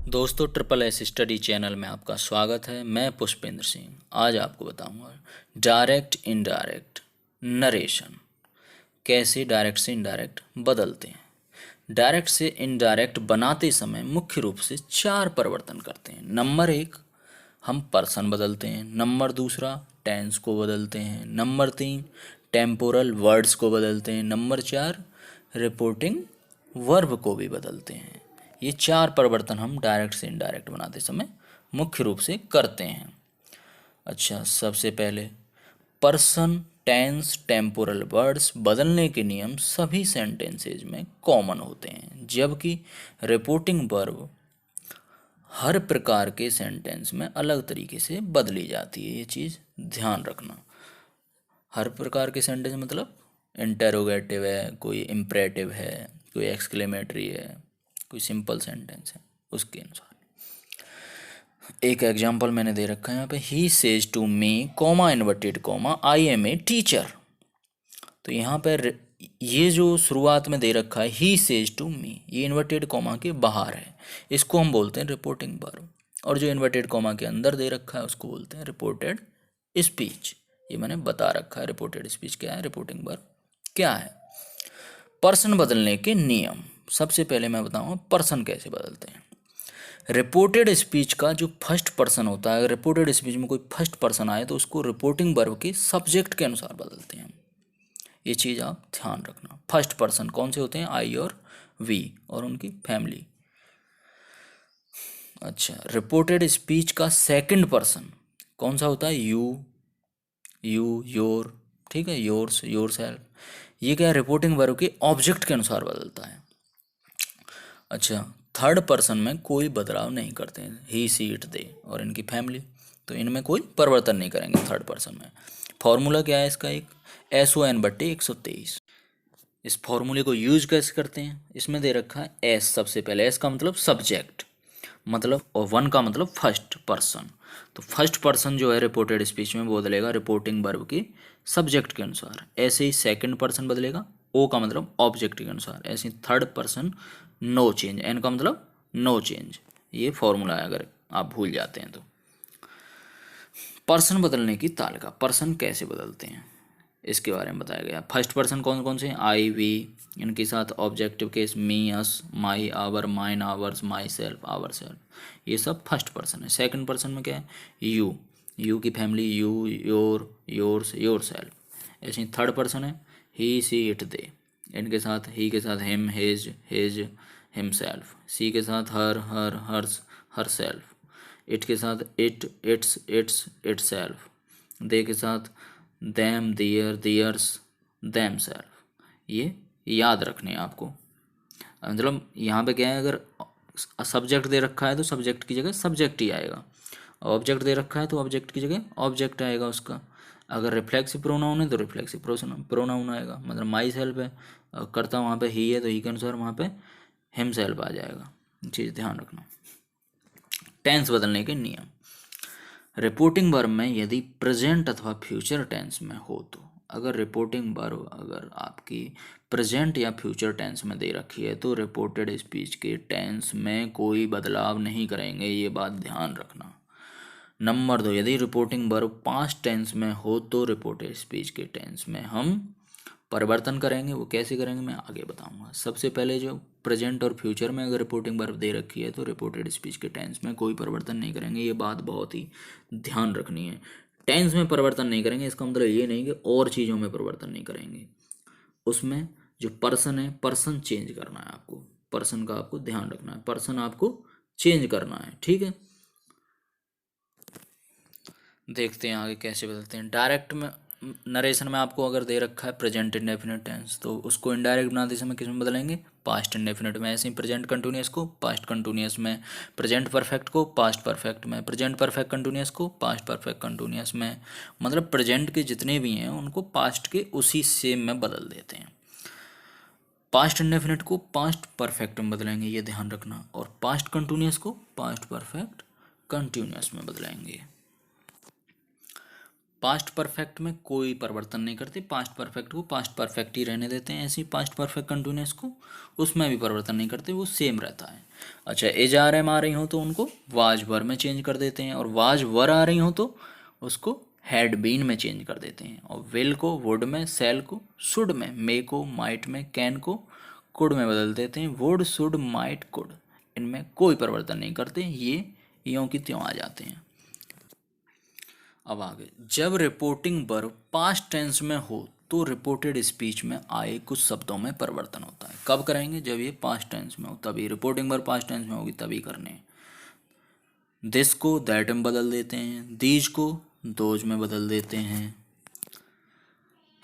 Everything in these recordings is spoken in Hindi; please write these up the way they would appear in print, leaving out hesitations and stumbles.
दोस्तों ट्रिपल एस स्टडी चैनल में आपका स्वागत है। मैं पुष्पेंद्र सिंह आज आपको बताऊंगा डायरेक्ट इनडायरेक्ट नरेशन कैसे डायरेक्ट से इनडायरेक्ट बदलते हैं। डायरेक्ट से इनडायरेक्ट बनाते समय मुख्य रूप से चार परिवर्तन करते हैं। नंबर एक, हम पर्सन बदलते हैं। नंबर दूसरा, टेंस को बदलते हैं। नंबर तीन, टेम्पोरल वर्ड्स को बदलते हैं। नंबर चार, रिपोर्टिंग वर्ब को भी बदलते हैं। ये चार परिवर्तन हम डायरेक्ट से इनडायरेक्ट बनाते समय मुख्य रूप से करते हैं। अच्छा, सबसे पहले पर्सन टेंस टेम्पोरल वर्ड्स बदलने के नियम सभी सेंटेंसेज में कॉमन होते हैं, जबकि रिपोर्टिंग वर्ब हर प्रकार के सेंटेंस में अलग तरीके से बदली जाती है। ये चीज़ ध्यान रखना। हर प्रकार के सेंटेंस मतलब इंटेरोगेटिव है, कोई इम्परेटिव है, कोई एक्सक्लेमेटरी है, कोई सिंपल सेंटेंस है, उसके अनुसार। एक एग्जांपल मैंने दे रखा है यहाँ पे, he says to me comma inverted comma I am a teacher. तो यहाँ पर ये जो शुरुआत में दे रखा है ही सेज टू मी, ये इन्वर्टेड कॉमा के बाहर है, इसको हम बोलते हैं रिपोर्टिंग वर्ब। और जो इन्वर्टेड कॉमा के अंदर दे रखा है उसको बोलते हैं रिपोर्टेड स्पीच। ये मैंने बता रखा है रिपोर्टेड स्पीच क्या है, रिपोर्टिंग वर्ब क्या है। पर्सन बदलने के नियम, सबसे पहले मैं बताऊंगा पर्सन कैसे बदलते हैं। रिपोर्टेड स्पीच का जो फर्स्ट पर्सन होता है, अगर रिपोर्टेड स्पीच में कोई फर्स्ट पर्सन आए तो उसको रिपोर्टिंग वर्ब के सब्जेक्ट के अनुसार बदलते हैं। ये चीज़ आप ध्यान रखना। फर्स्ट पर्सन कौन से होते हैं, आई और वी और उनकी फैमिली। अच्छा, रिपोर्टेड स्पीच का सेकंड पर्सन कौन सा होता है, यू योर, ठीक है, योर्स योर सेल्फ। ये क्या है, रिपोर्टिंग वर्ब के ऑब्जेक्ट के अनुसार बदलता है। अच्छा, थर्ड पर्सन में कोई बदलाव नहीं करते हैं, ही सी इट दे और इनकी फैमिली, तो इनमें कोई परिवर्तन नहीं करेंगे थर्ड पर्सन में। फॉर्मूला क्या है इसका, एक SON/123। इस फॉर्मूले को यूज कैसे करते हैं, इसमें दे रखा है एस। सबसे पहले एस का मतलब सब्जेक्ट, मतलब, और वन का मतलब फर्स्ट पर्सन। तो फर्स्ट पर्सन जो है रिपोर्टेड स्पीच में वो बदलेगा रिपोर्टिंग वर्ब के सब्जेक्ट के अनुसार। ऐसे ही सेकंड पर्सन बदलेगा ओ का मतलब ऑब्जेक्ट के अनुसार। ऐसे ही third person no change, N का मतलब नो चेंज। ये फॉर्मूला है, अगर आप भूल जाते हैं तो। पर्सन बदलने की तालिका, पर्सन कैसे बदलते हैं इसके बारे में बताया गया। फर्स्ट पर्सन कौन कौन से हैं, आई वी, इनके साथ objective case me us my our mine ours myself ourself, ये सब फर्स्ट पर्सन है। सेकंड पर्सन में क्या है, यू की family, you your yours yourself. ऐसे ही थर्ड पर्सन है ही सी इट दे, इनके साथ ही के साथ हिम हिज हिमसेल्फ, सी के साथ हर हर्स हर सेल्फ, इट के साथ इट्स सेल्फ, दे के साथ देम दियर्स देम सेल्फ। ये याद रखने हैं आपको। मतलब यहाँ पे क्या है, अगर सब्जेक्ट दे रखा है तो सब्जेक्ट की जगह सब्जेक्ट ही आएगा, ऑब्जेक्ट दे रखा है तो ऑब्जेक्ट की जगह ऑब्जेक्ट आएगा उसका। अगर रिफ्लेक्सिव प्रोनाउन है तो रिफ्लेक्सिव प्रोनाउन आएगा। मतलब माई सेल्फ है, करता वहाँ पे ही है तो ही के अनुसार वहाँ पे हिम सेल्फ आ जाएगा। चीज़ ध्यान रखना। टेंस बदलने के नियम, रिपोर्टिंग वर्ब में यदि प्रेजेंट अथवा फ्यूचर टेंस में हो तो, अगर रिपोर्टिंग वर्ब अगर आपकी प्रेजेंट या फ्यूचर टेंस में दे रखी है तो रिपोर्टेड स्पीच के टेंस में कोई बदलाव नहीं करेंगे, ये बात ध्यान रखना। नंबर 2, यदि रिपोर्टिंग वर्ब पास्ट टेंस में हो तो रिपोर्टेड स्पीच के टेंस में हम परिवर्तन करेंगे। वो कैसे करेंगे मैं आगे बताऊंगा। सबसे पहले जो प्रेजेंट और फ्यूचर में अगर रिपोर्टिंग वर्ब दे रखी है तो रिपोर्टेड स्पीच के टेंस में कोई परिवर्तन नहीं करेंगे, ये बात बहुत ही ध्यान रखनी है। टेंस में परिवर्तन नहीं करेंगे इसका मतलब ये नहीं कि और चीज़ों में परिवर्तन नहीं करेंगे। उसमें जो पर्सन है, पर्सन चेंज करना है आपको, पर्सन का आपको ध्यान रखना है, पर्सन आपको चेंज करना है, ठीक है। देखते हैं आगे कैसे बदलते हैं। डायरेक्ट में नरेशन में आपको अगर दे रखा है प्रेजेंट इंडेफिनिट टेंस तो उसको इनडायरेक्ट बनाते समय किस में बदलेंगे, पास्ट इंडेफिनिट में। ऐसे ही प्रेजेंट कंटिन्यूअस को पास्ट कंटिन्यूअस में, प्रेजेंट परफेक्ट को पास्ट परफेक्ट में, प्रेजेंट परफेक्ट कंटिन्यूअस को पास्ट परफेक्ट कंटिन्यूअस में। मतलब प्रेजेंट के जितने भी हैं उनको पास्ट के उसी सेम में बदल देते हैं। पास्ट इंडेफिनिट को पास्ट परफेक्ट में बदलेंगे, ये ध्यान रखना। और पास्ट कंटिन्यूअस को पास्ट परफेक्ट कंटिन्यूअस में बदलेंगे। पास्ट परफेक्ट में कोई परिवर्तन नहीं करते, पास्ट परफेक्ट को पास्ट परफेक्ट ही रहने देते हैं। ऐसे ही पास्ट परफेक्ट कंटिन्यूअस को उसमें भी परिवर्तन नहीं करते, वो सेम रहता है। अच्छा, एज आर एम आ रही हो तो उनको वाज वर में चेंज कर देते हैं, और वाज वर आ रही हो तो उसको हैड बीन में चेंज कर देते हैं, और विल को वुड में, सेल को शुड में, मे को माइट में, कैन को कुड में बदल देते हैं। वुड, शुड, माइट, कुड, इनमें कोई परिवर्तन नहीं करते, ये यों की त्यों आ जाते हैं। अब आगे, जब रिपोर्टिंग वर्ब पास्ट टेंस में हो तो रिपोर्टेड स्पीच में आए कुछ शब्दों में परिवर्तन होता है। कब करेंगे? जब ये पास्ट टेंस में हो तभी। रिपोर्टिंग वर्ब पास्ट टेंस में होगी तभी करने हैं। दिस को दैट में बदल देते हैं, दीज को दोज में बदल देते हैं,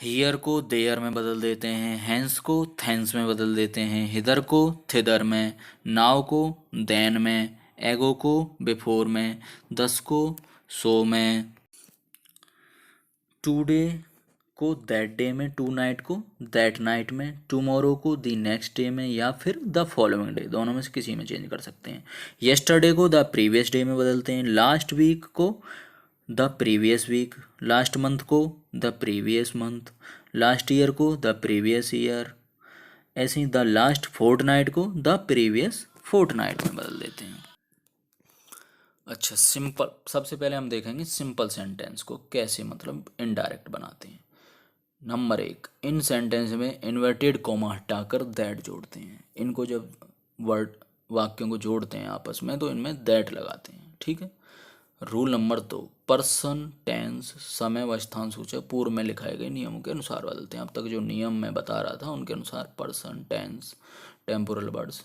हियर को देयर में बदल देते हैं, हैंस को थैंस में बदल देते हैं, हिदर को थिदर में, नाउ को देन में, एगो को बिफोर में, दस को सो में, टुडे को दैट डे में, टू नाइट को दैट नाइट में, टुमारो को द नेक्स्ट डे में, या फिर द फॉलोइंग डे, दोनों में से किसी में चेंज कर सकते हैं। येस्टरडे को द प्रीवियस डे में बदलते हैं, लास्ट वीक को the previous week, last month को the previous month, last year को द प्रीवियस ईयर, ऐसे ही द लास्ट फोर्टनाइट को द प्रीवियस फोर्टनाइट में बदल देते हैं। अच्छा, सिंपल, सबसे पहले हम देखेंगे सिंपल सेंटेंस को कैसे मतलब इनडायरेक्ट बनाते हैं। नंबर 1, इन सेंटेंस में इन्वर्टेड कॉमा हटाकर दैट जोड़ते हैं। इनको जब वर्ड वाक्यों को जोड़ते हैं आपस में तो इनमें दैट लगाते हैं, ठीक है। रूल नंबर 2, पर्सन, टेंस, समय व स्थान सूचक पूर्व में लिखाए गए नियमों के अनुसार बदलते हैं। अब तक जो नियम मैं बता रहा था उनके अनुसार पर्सन, टेंस, टेम्पोरल वर्ड्स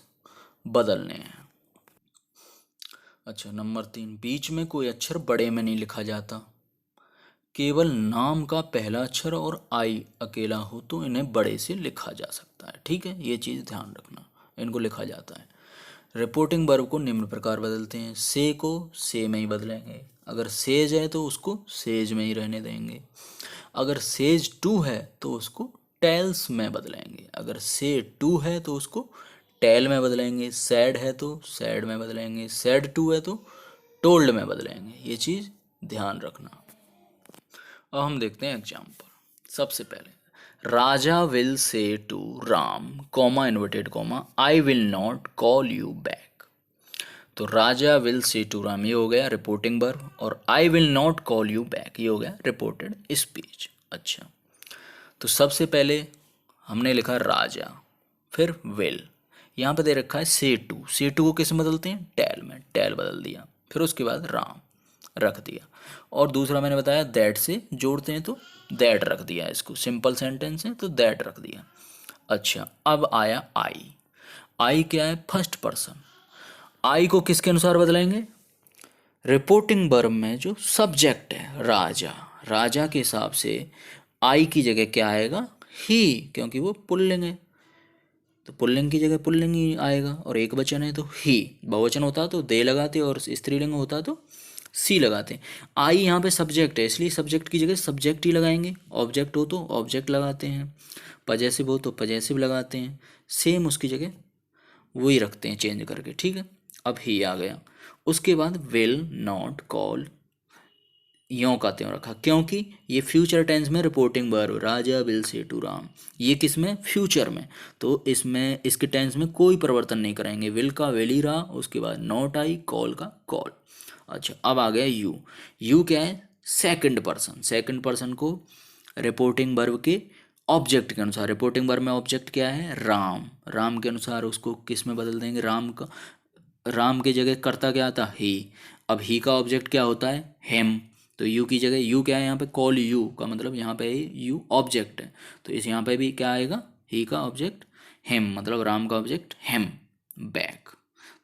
बदलने हैं। अच्छा, नंबर 3, बीच में कोई अक्षर बड़े में नहीं लिखा जाता। केवल नाम का पहला अक्षर और आई अकेला हो तो इन्हें बड़े से लिखा जा सकता है, ठीक है। ये चीज़ ध्यान रखना, इनको लिखा जाता है। रिपोर्टिंग वर्ब को निम्न प्रकार बदलते हैं। से को से में ही बदलेंगे, अगर सेज है तो उसको सेज में ही रहने देंगे, अगर सेज टू है तो उसको टेल्स में बदलेंगे, अगर से टू है तो उसको टेल में बदलेंगे, सैड है तो सैड में बदलेंगे, सैड टू है तो टोल्ड में बदलेंगे। ये चीज़ ध्यान रखना। अब हम देखते हैं एग्जाम्पल। सबसे पहले, Raja will say to Ram, comma inverted comma, I will not call you back. तो Raja will say to Ram ये हो गया रिपोर्टिंग वर्ब, और I will not call you back ये हो गया रिपोर्टेड स्पीच। अच्छा, तो सबसे पहले हमने लिखा राजा, फिर विल, यहाँ पे दे रखा है से टू को किस में बदलते हैं? टेल में, टेल बदल दिया, फिर उसके बाद राम रख दिया, और दूसरा मैंने बताया दैट से जोड़ते हैं तो दैट रख दिया, इसको सिंपल सेंटेंस है तो दैट रख दिया। अच्छा, अब आया आई। आई क्या है? First person. आई को किसके अनुसार बदलेंगे? रिपोर्टिंग वर्ब में जो सब्जेक्ट है राजा, राजा के हिसाब से आई की जगह क्या आएगा? ही, क्योंकि वो पुल्लिंग है तो पुल्लिंग की जगह पुल्लिंग ही आएगा, और एक वचन है तो ही। बहुवचन होता तो दे लगाते, और स्त्रीलिंग होता तो सी लगाते। आई यहाँ पे सब्जेक्ट है इसलिए सब्जेक्ट की जगह सब्जेक्ट ही लगाएंगे, ऑब्जेक्ट हो तो ऑब्जेक्ट लगाते हैं, पजेसिव हो तो पजेसिव लगाते हैं, सेम उसकी जगह वही रखते हैं चेंज करके, ठीक है। अब ही आ गया, उसके बाद विल नॉट कॉल, यों का त्यों रखा क्योंकि ये फ्यूचर टेंस में reporting verb, Raja will say to Ram, ये किस में? फ्यूचर में, तो इसमें इसके टेंस में कोई परिवर्तन नहीं करेंगे। विल का विल ही रहा, उसके बाद नॉट आई, कॉल का कॉल। अच्छा, अब आ गया यू। यू क्या है? Second person. सेकंड पर्सन को रिपोर्टिंग वर्ब के ऑब्जेक्ट के अनुसार, रिपोर्टिंग वर्ब में ऑब्जेक्ट क्या है? राम, राम के अनुसार उसको किस में बदल देंगे? राम का, राम की जगह करता क्या आता? ही। अब ही का ऑब्जेक्ट क्या होता है? हिम, तो यू की जगह यू क्या है यहाँ पे? कॉल यू का मतलब यहाँ पे यू ऑब्जेक्ट है, तो इस यहाँ पे भी क्या आएगा? ही का ऑब्जेक्ट हिम, मतलब राम का ऑब्जेक्ट हिम बैक।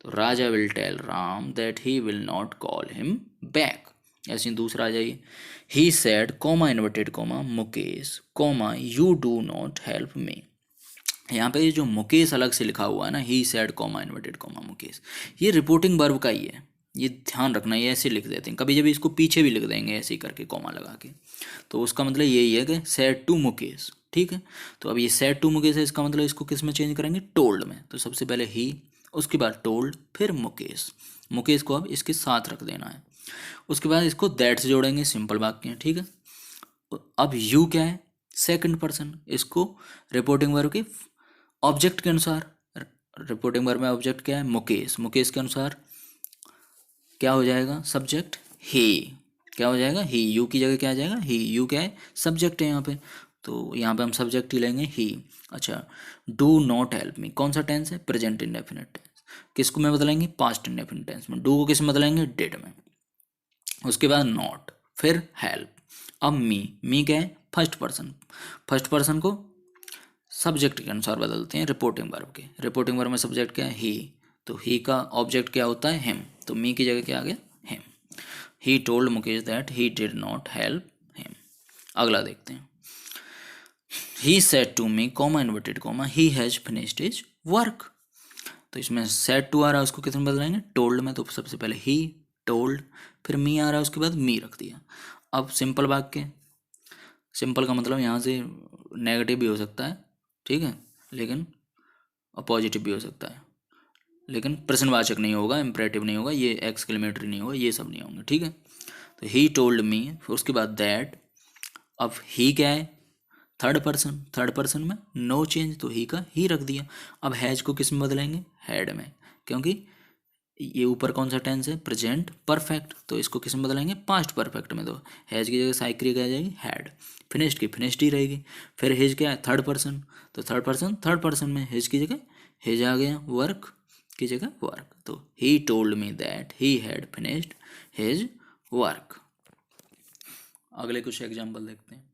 तो Raja will tell Ram that he will not call him back. ऐसे ही दूसरा आ जाइए, he said comma inverted comma Mukesh comma you do not help me. यहाँ पे ये जो मुकेश अलग से लिखा हुआ है ना, ही said comma inverted comma Mukesh, ये रिपोर्टिंग वर्ब का ही है, ये ध्यान रखना। ये ऐसे लिख देते हैं, कभी जब इसको पीछे भी लिख देंगे ऐसे ही करके कॉमा लगा के, तो उसका मतलब यही है कि सेड टू मुकेश, ठीक है। तो अब ये सेड टू मुकेश है, इसका मतलब इसको किस में चेंज करेंगे? टोल्ड में। तो सबसे पहले ही, उसके बाद टोल्ड, फिर मुकेश। मुकेश को अब इसके साथ रख देना है, उसके बाद इसको दैट से जोड़ेंगे, सिंपल वाक्य है, ठीक है। अब यू क्या है, सेकंड पर्सन, इसको रिपोर्टिंग वर्ब के ऑब्जेक्ट के अनुसार, रिपोर्टिंग वर्ब में ऑब्जेक्ट क्या है, मुकेश, मुकेश के अनुसार क्या हो जाएगा, सब्जेक्ट ही, क्या हो जाएगा, ही, यू की जगह क्या आ जाएगा, ही, यू क्या है, सब्जेक्ट है यहाँ पे, तो यहाँ पे हम सब्जेक्ट ही लेंगे ही। अच्छा, डू नॉट हेल्प मी, कौन सा टेंस है, प्रेजेंट इंडेफिनिट टेंस, किसको में बदलेंगे, पास्ट इंडेफिनिट टेंस में, डू को किस में बदलेंगे, डिड में, उसके बाद नॉट, फिर हेल्प। अब मी क्या है, फर्स्ट पर्सन, फर्स्ट पर्सन को सब्जेक्ट के अनुसार बदलते हैं रिपोर्टिंग वर्ब के, रिपोर्टिंग वर्ब में सब्जेक्ट क्या है, ही, तो ही का ऑब्जेक्ट क्या होता है, हिम, तो मी की जगह क्या आ गया, him. He told Mukesh that he did not help him. अगला देखते हैं, he said to me comma inverted comma he has finished his work, तो इसमें सेड टू आ रहा है, उसको किस में बदलाएंगे, टोल्ड में, तो सबसे पहले ही टोल्ड, फिर मी आ रहा है, उसके बाद मी रख दिया। अब सिंपल वाक्य, सिंपल का मतलब यहाँ से नेगेटिव भी हो सकता है, ठीक है, लेकिन और पॉजिटिव भी हो सकता है, लेकिन प्रश्नवाचक नहीं होगा, इम्परेटिव नहीं होगा, ये एक्सक्लेमेटरी नहीं होगा, ये सब नहीं होंगे, ठीक है। तो ही टोल्ड मी, उसके बाद दैट, अब ही क्या है, थर्ड पर्सन, थर्ड पर्सन में नो चेंज, तो ही का ही रख दिया। अब हैज को किस में बदलेंगे, हैड में, क्योंकि ये ऊपर कौन सा टेंस है, प्रेजेंट परफेक्ट, तो इसको किस में बदलेंगे, पास्ट परफेक्ट में, तो हैज की जगह साइक्री क्या आ जाएगी, हैड, फिनिश्ड की फिनिश्ड ही रहेगी। फिर हिज क्या है, थर्ड पर्सन, तो थर्ड पर्सन में हिज की जगह हिज आ गया, वर्क की जगह वर्क, तो he told me that he had finished his work. अगले कुछ एग्जाम्पल देखते हैं,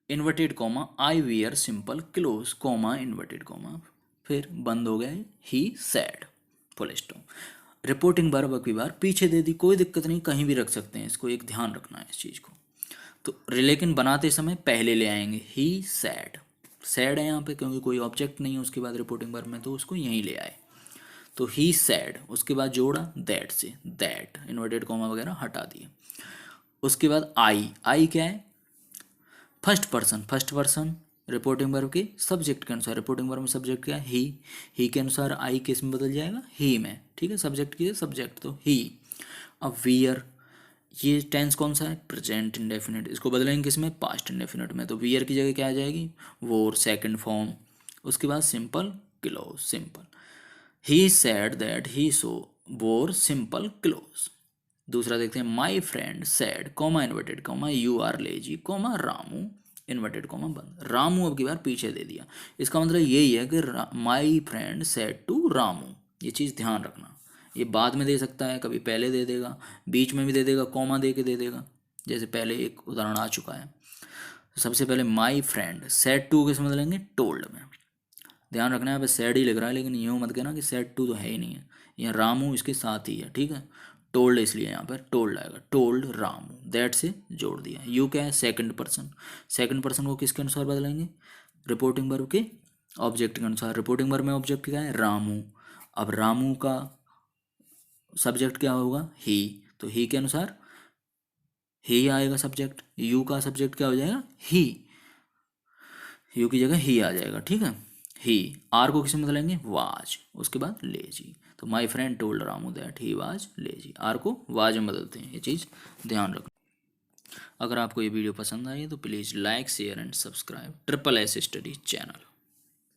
inverted comma I wear simple clothes comma inverted comma, फिर बंद हो गया, he said, full stop. Reporting verb की बार पीछे दे दी, कोई दिक्कत नहीं, कहीं भी रख सकते हैं, इसको एक ध्यान रखना है इस चीज़ को, तो लेकिन बनाते समय पहले ले आएंगे, ही सैड, सैड है यहाँ पे क्योंकि कोई ऑब्जेक्ट नहीं है उसके बाद रिपोर्टिंग वर्ब में, तो उसको यहीं ले आए, तो ही सैड, उसके बाद जोड़ा दैट से, दैट इन्वर्टेड कॉमा वगैरह हटा दिए। उसके बाद आई क्या है, first person, first person reporting verb के सब्जेक्ट के अनुसार, रिपोर्टिंग वर्ब में सब्जेक्ट क्या है, ही के अनुसार आई किस में बदल जाएगा, ही में, ठीक है, सब्जेक्ट की सब्जेक्ट, तो ही। अब वियर, ये टेंस कौन सा है, प्रेजेंट इंडेफिनिट, इसको बदलेंगे किस में, पास्ट इंडेफिनिट में, तो वियर की जगह क्या आ जाएगी, वोर, सेकंड फॉर्म। उसके बाद simple clothes, simple, he said that he so wore simple clothes. दूसरा देखते हैं, my friend said comma inverted comma you are lazy comma Ramu inverted comma बंद, रामू अब की बार पीछे दे दिया, इसका मतलब यही है कि my friend said to Ramu, ये चीज़ ध्यान रखना, ये बाद में दे सकता है, कभी पहले दे देगा, बीच में भी दे देगा, कॉमा दे के दे देगा, जैसे पहले एक उदाहरण आ चुका है। तो सबसे पहले माई फ्रेंड, सैड टू किस में बदलेंगे, टोल्ड में, ध्यान रखना है, यहाँ पे सैड ही लिख रहा है, लेकिन यूँ मत कहना कि सैड टू तो है ही नहीं है, यहाँ रामू इसके साथ ही है, ठीक है, टोल्ड इसलिए यहाँ पर टोल्ड आएगा, टोल्ड रामू, दैट से जोड़ दिया। यू क्या है, सेकंड पर्सन, सेकंड पर्सन को किसके अनुसार बदलेंगे, रिपोर्टिंग वर्ब के ऑब्जेक्ट के अनुसार, रिपोर्टिंग वर्ब में ऑब्जेक्ट क्या है, रामू, अब रामू का सब्जेक्ट क्या होगा, ही, तो ही के अनुसार ही आएगा सब्जेक्ट, यू का सब्जेक्ट क्या हो जाएगा, ही, यू की जगह ही आ जाएगा, ठीक है, ही। आर को किसे में बदलेंगे, वाज, उसके बाद लेजी, तो my friend told Ramu that he was lazy, are को वाज में बदलते हैं, ये चीज़ ध्यान रखना। अगर आपको ये वीडियो पसंद आई है तो please like share and subscribe triple S study channel.